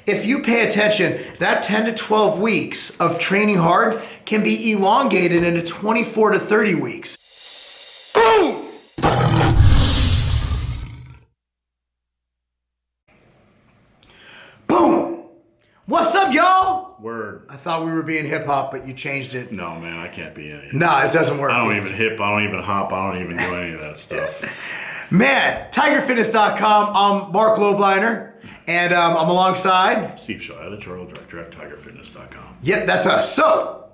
If you pay attention, that 10 to 12 weeks of training hard can be elongated into 24 to 30 weeks. Boom! Boom! What's up, y'all? Word. I thought we were being hip hop, but you changed it. No, man, I can't be any. Nah, it doesn't work. I don't even hip, I don't even hop, I don't even do any of that stuff. Man, TigerFitness.com. I'm Marc Lobliner, and I'm alongside Steve Shaw, editorial director at TigerFitness.com. Yep, that's us. So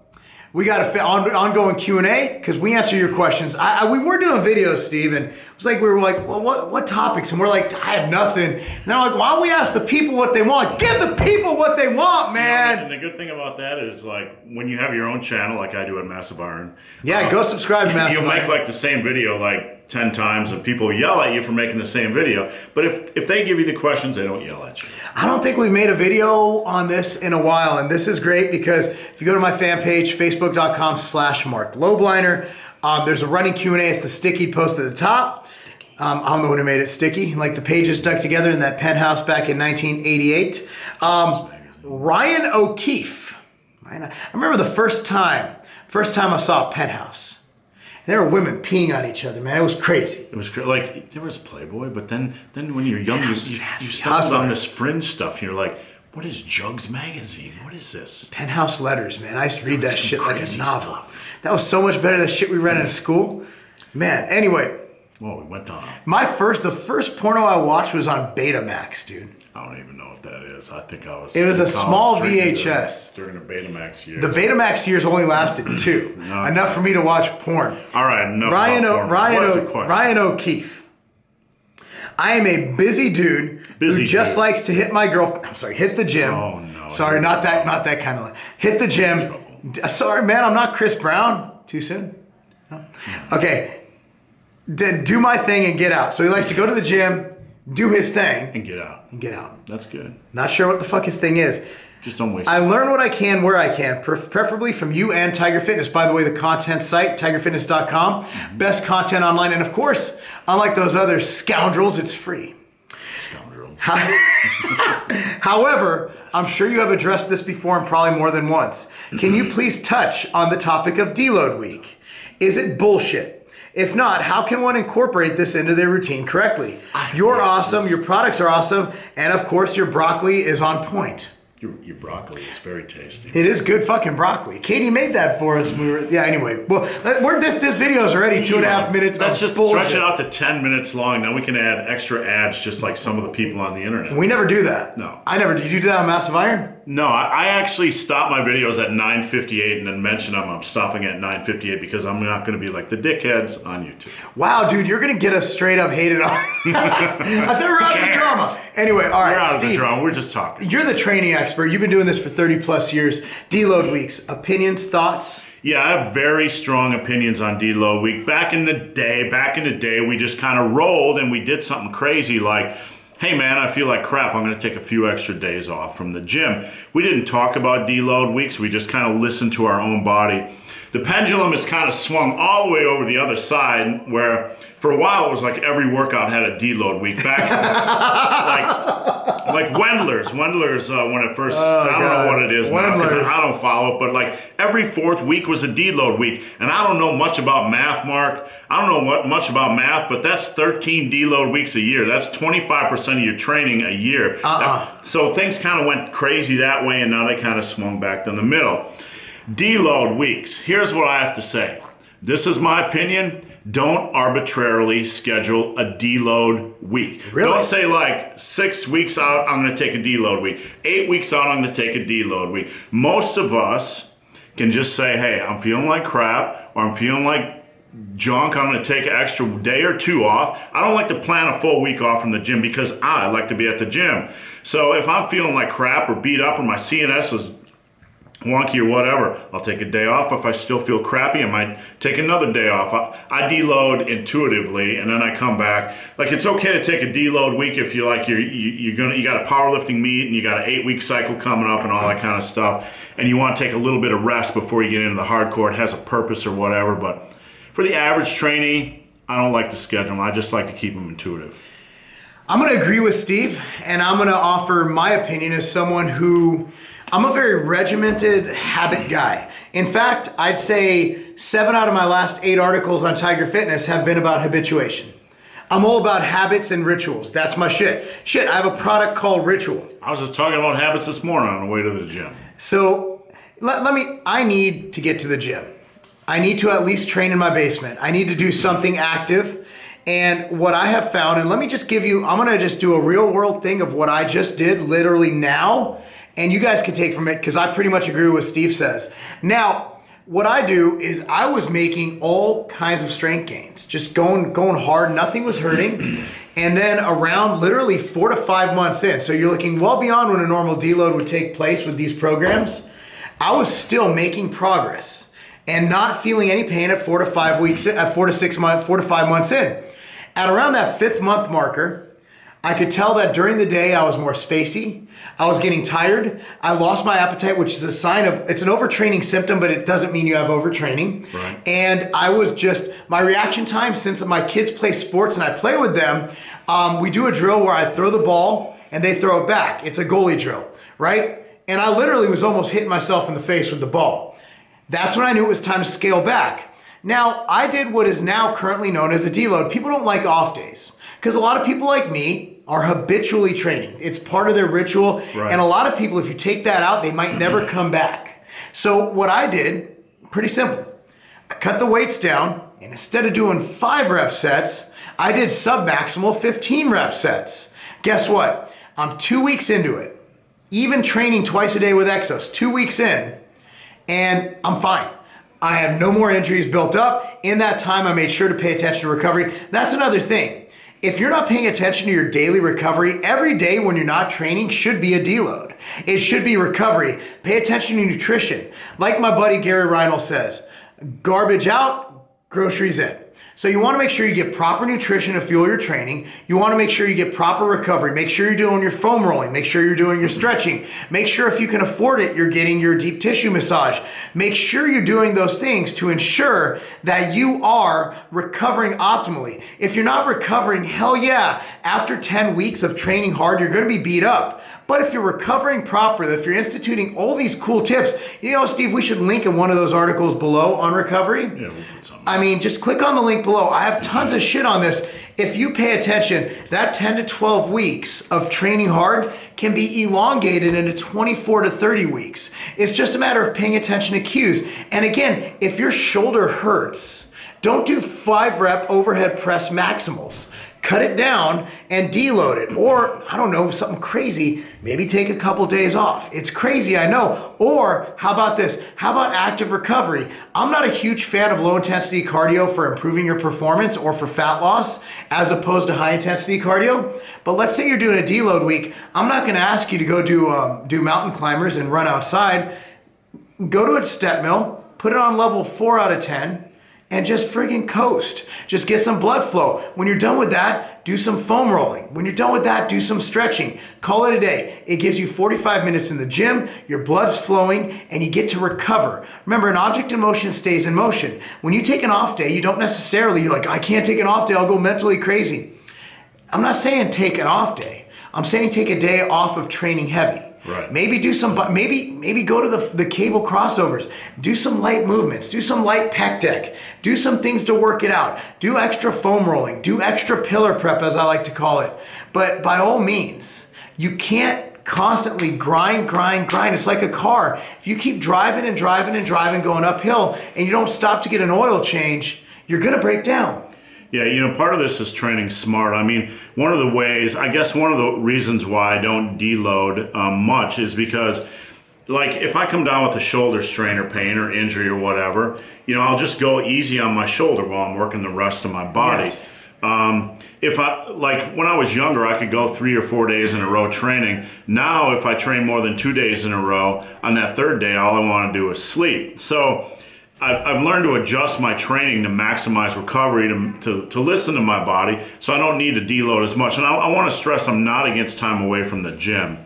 we got an ongoing Q&A because we answer your questions. We were doing videos, Steve, and it was like we were like, well, what topics? And we're like, I have nothing. And they're like, why don't we ask the people what they want? Give the people what they want, man. And the good thing about that is, like, when you have your own channel, like I do at Massive Iron. Yeah, go subscribe to Massive You'll Iron. make like the same video like 10 times and people yell at you for making the same video. But if they give you the questions, they don't yell at you. I don't think we've made a video on this in a while, and this is great because if you go to my fan page, facebook.com/Marc Lobliner, there's a running Q&A. It's the sticky post at the top. Sticky. I'm the one who made it sticky, like the pages stuck together in that penthouse back in 1988. Ryan O'Keefe. I remember the first time I saw a penthouse. There were women peeing on each other, man. It was crazy. It was like, there was Playboy, but then when you're young, you stumbled on this fringe stuff, and you're like, what is Jugs Magazine? What is this? Penthouse letters, man. I used to read that shit like a crazy novel. stuff. That was so much better than the shit we read in school. Man, anyway. Well, we went on. The first porno I watched was on Betamax, dude. I don't even know what that is. I think I was. It was a small drinking VHS. during the Betamax years. The Betamax years only lasted 2. No. Enough for me to watch porn. All right, enough about porn. Ryan O'Keefe. I am a busy dude who just likes to hit my girl. I'm sorry, hit the gym. Oh no. Sorry, not that kind of. Hit the gym. Sorry, man, I'm not Chris Brown. Too soon? No? Okay. Do my thing and get out. So he likes to go to the gym, do his thing. And get out. That's good. Not sure what the fuck his thing is. Just don't waste I learn what I can where I can, preferably from you and Tiger Fitness. By the way, the content site, tigerfitness.com. Best content online. And of course, unlike those other scoundrels, it's free. Scoundrel. However, I'm sure you have addressed this before and probably more than once. Can you please touch on the topic of deload week? Is it bullshit? If not, how can one incorporate this into their routine correctly? You're awesome, your products are awesome, and of course your broccoli is on point. Your broccoli is very tasty. It is good fucking broccoli. Katie made that for us. Anyway. Well, this video is already 2.5 minutes. Let's just bullshit. stretch it out to 10 minutes long. Then we can add extra ads just like some of the people on the internet. We never do that. No. I never. Did you do that on Massive Iron? No, I actually stop my videos at 9:58 and then mention I'm stopping at 9:58 because I'm not going to be like the dickheads on YouTube. Wow, dude, you're going to get us straight up hated on. I thought we were out of the drama. Anyway, all right, We're out of Steve, the drama. We're just talking. You're the training expert. You've been doing this for 30 plus years. Deload weeks, opinions, thoughts? Yeah, I have very strong opinions on deload week. Back in the day, we just kind of rolled and we did something crazy like, hey man, I feel like crap, I'm going to take a few extra days off from the gym. We didn't talk about deload weeks, we just kind of listened to our own body. The pendulum has kind of swung all the way over the other side where for a while it was like every workout had a deload week. Back like Wendler's when it first, I don't know what it is now because I don't follow it, but like every 4th week was a deload week. And I don't know much about math, Mark. I don't know much about math, but that's 13 deload weeks a year. That's 25% of your training a year. So things kind of went crazy that way and now they kind of swung back to the middle. Deload weeks. Here's what I have to say. This is my opinion. Don't arbitrarily schedule a deload week. Really? Don't say like 6 weeks out, I'm going to take a deload week. 8 weeks out, I'm going to take a deload week. Most of us can just say, hey, I'm feeling like crap or I'm feeling like junk. I'm going to take an extra day or 2 off. I don't like to plan a full week off from the gym because I like to be at the gym. So if I'm feeling like crap or beat up or my CNS is wonky or whatever, I'll take a day off. If I still feel crappy, I might take another day off. I deload intuitively and then I come back. Like it's okay to take a deload week if you like you got a powerlifting meet and you got an 8-week cycle coming up and all that kind of stuff, and you want to take a little bit of rest before you get into the hardcore. It has a purpose or whatever, but for the average trainee, I don't like to schedule them. I just like to keep them intuitive. I'm going to agree with Steve, and I'm going to offer my opinion as someone who, I'm a very regimented habit guy. In fact, I'd say 7 out of my last 8 articles on Tiger Fitness have been about habituation. I'm all about habits and rituals. That's my shit. I have a product called Ritual. I was just talking about habits this morning on the way to the gym. So I need to get to the gym. I need to at least train in my basement. I need to do something active. And what I have found, and let me just give you, I'm going to just do a real world thing of what I just did literally now. And you guys can take from it because I pretty much agree with what Steve says. Now, what I do is I was making all kinds of strength gains, just going hard, nothing was hurting. And then around literally 4 to 5 months in, so you're looking well beyond when a normal deload would take place with these programs, I was still making progress and not feeling any pain at 4 to 5 weeks, at 4 to 5 months in. At around that 5th month marker, I could tell that during the day I was more spacey. I was getting tired. I lost my appetite, which is a sign of, it's an overtraining symptom, but it doesn't mean you have overtraining. Right. And I was just, my reaction time, since my kids play sports and I play with them, we do a drill where I throw the ball and they throw it back. It's a goalie drill, right? And I literally was almost hitting myself in the face with the ball. That's when I knew it was time to scale back. Now, I did what is now currently known as a deload. People don't like off days because a lot of people like me are habitually training. It's part of their ritual. Right. And a lot of people, if you take that out, they might never come back. So what I did, pretty simple. I cut the weights down, and instead of doing 5 rep sets, I did sub-maximal 15 rep sets. Guess what? I'm 2 weeks into it. Even training twice a day with Exos, 2 weeks in, and I'm fine. I have no more injuries built up. In that time, I made sure to pay attention to recovery. That's another thing. If you're not paying attention to your daily recovery, every day when you're not training should be a deload. It should be recovery. Pay attention to nutrition. Like my buddy Gary Reinl says, garbage out, groceries in. So you want to make sure you get proper nutrition to fuel your training. You want to make sure you get proper recovery. Make sure you're doing your foam rolling. Make sure you're doing your stretching. Make sure if you can afford it, you're getting your deep tissue massage. Make sure you're doing those things to ensure that you are recovering optimally. If you're not recovering, hell yeah, after 10 weeks of training hard, you're going to be beat up. But if you're recovering properly, if you're instituting all these cool tips, you know, Steve, we should link in one of those articles below on recovery. Yeah, we'll put something. I mean, just click on the link below. I have tons of shit on this. If you pay attention, that 10 to 12 weeks of training hard can be elongated into 24 to 30 weeks. It's just a matter of paying attention to cues. And again, if your shoulder hurts, don't do 5 rep overhead press maximals. Cut it down and deload it. Or, I don't know, something crazy, maybe take a couple days off. It's crazy, I know. Or, how about this? How about active recovery? I'm not a huge fan of low intensity cardio for improving your performance or for fat loss as opposed to high intensity cardio. But let's say you're doing a deload week. I'm not gonna ask you to go do mountain climbers and run outside. Go to a step mill, put it on level 4 out of 10, and just friggin' coast. Just get some blood flow. When you're done with that, do some foam rolling. When you're done with that, do some stretching. Call it a day. It gives you 45 minutes in the gym, your blood's flowing, and you get to recover. Remember, an object in motion stays in motion. When you take an off day, you don't necessarily, you're like, I can't take an off day, I'll go mentally crazy. I'm not saying take an off day. I'm saying take a day off of training heavy. Right. Maybe do some, maybe go to the cable crossovers. Do some light movements. Do some light pec deck. Do some things to work it out. Do extra foam rolling. Do extra pillar prep, as I like to call it. But by all means, you can't constantly grind. It's like a car. If you keep driving and driving, going uphill, and you don't stop to get an oil change, you're gonna break down. Yeah, you know, part of this is training smart. I mean, one of the ways, I guess one of the reasons why I don't deload much is because, like, if I come down with a shoulder strain or pain or injury or whatever, you know, I'll just go easy on my shoulder while I'm working the rest of my body. Yes. If I, like, when I was younger, I could go 3 or 4 days in a row training. Now, if I train more than 2 days in a row, on that 3rd day, all I want to do is sleep. So I've learned to adjust my training to maximize recovery, to listen to my body, so I don't need to deload as much. And I want to stress I'm not against time away from the gym.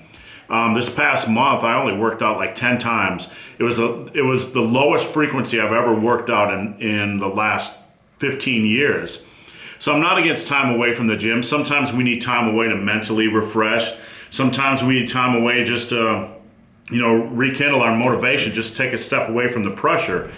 This past month, I only worked out like 10 times. It was the lowest frequency I've ever worked out in the last 15 years. So I'm not against time away from the gym. Sometimes we need time away to mentally refresh. Sometimes we need time away just to, rekindle our motivation, just take a step away from the pressure.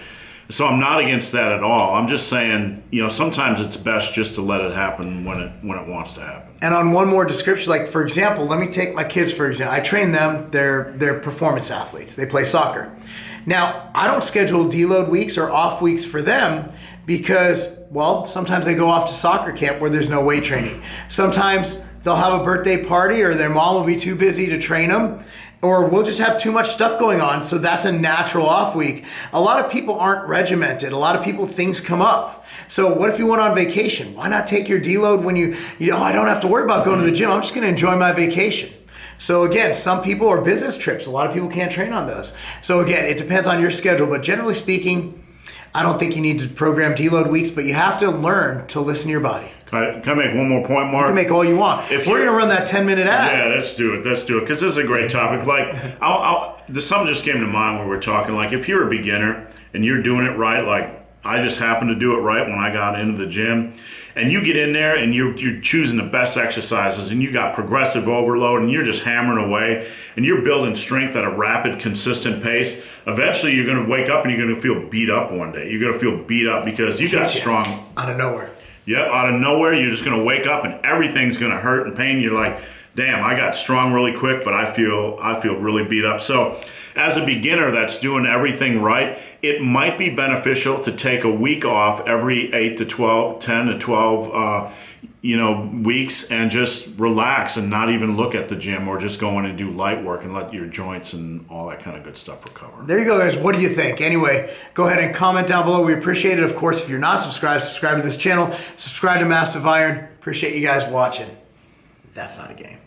So I'm not against that at all. I'm just saying, sometimes it's best just to let it happen when it wants to happen. And on one more description, like for example, let me take my kids for example. I train them, they're performance athletes. They play soccer. Now, I don't schedule deload weeks or off weeks for them because, well, sometimes they go off to soccer camp where there's no weight training. Sometimes they'll have a birthday party or their mom will be too busy to train them. Or we'll just have too much stuff going on, so that's a natural off week. A lot of people aren't regimented. A lot of people, things come up. So what if you went on vacation? Why not take your deload when I don't have to worry about going to the gym. I'm just gonna enjoy my vacation. So again, some people are business trips. A lot of people can't train on those. So again, it depends on your schedule, but generally speaking, I don't think you need to program deload weeks, but you have to learn to listen to your body. Can I make one more point, Marc? You can make all you want. If we're going to run that 10-minute ad. Yeah, let's do it, because this is a great topic. Like, something just came to mind when we were talking. Like, if you're a beginner and you're doing it right, like I just happened to do it right when I got into the gym, and you get in there and you're choosing the best exercises, and you got progressive overload, and you're just hammering away, and you're building strength at a rapid, consistent pace. Eventually, you're going to wake up and you're going to feel beat up one day. You're going to feel beat up because you got strong. Out of nowhere. Yeah, out of nowhere, you're just going to wake up and everything's going to hurt and pain. You're like, damn, I got strong really quick, but I feel really beat up. So as a beginner that's doing everything right, it might be beneficial to take a week off every 10 to 12 weeks and just relax and not even look at the gym, or just go in and do light work and let your joints and all that kind of good stuff recover. There you go, guys. What do you think? Anyway, go ahead and comment down below. We appreciate it. Of course, if you're not subscribed, subscribe to this channel. Subscribe to Massive Iron. Appreciate you guys watching. That's not a game.